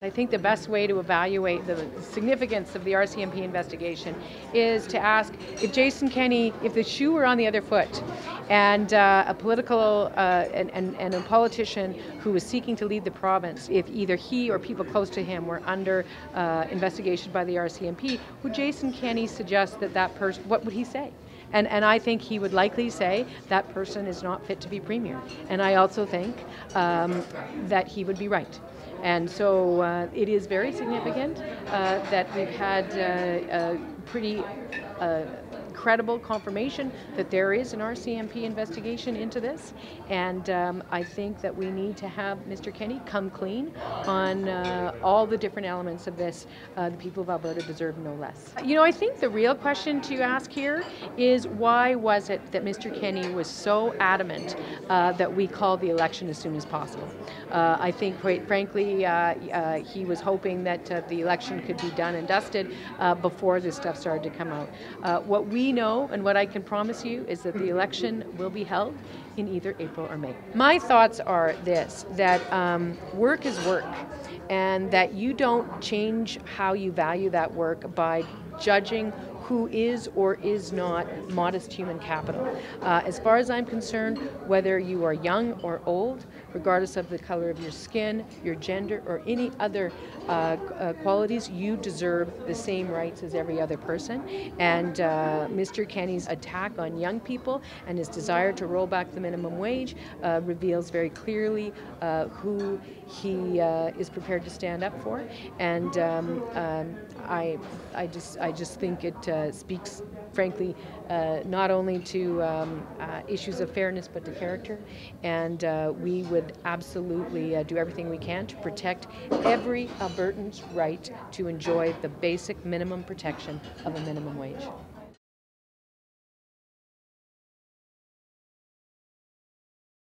I think the best way to evaluate the significance of the RCMP investigation is to ask if Jason Kenney, if the shoe were on the other foot, and a political and a politician who was seeking to lead the province, if either he or people close to him were under investigation by the RCMP, would Jason Kenney suggest that person, what would he say? And I think he would likely say that person is not fit to be premier. And I also think that he would be right. And so it is very significant that we've had a pretty credible confirmation that there is an RCMP investigation into this, and I think that we need to have Mr. Kenney come clean on all the different elements of this. The people of Alberta deserve no less. You know, I think the real question to ask here is why was it that Mr. Kenney was so adamant that we call the election as soon as possible? I think, quite frankly, he was hoping that the election could be done and dusted before this stuff started to come out. What we know and what I can promise you is that the election will be held in either April or May. My thoughts are this, that work is work, and that you don't change how you value that work by judging who is or is not modest human capital. As far as I'm concerned, whether you are young or old, regardless of the color of your skin, your gender, or any other qualities, you deserve the same rights as every other person. And Mr. Kenney's attack on young people and his desire to roll back the minimum wage reveals very clearly who he is prepared to stand up for. And I just think it speaks, frankly, not only to issues of fairness but to character. And we would absolutely do everything we can to protect every Albertan's right to enjoy the basic minimum protection of a minimum wage.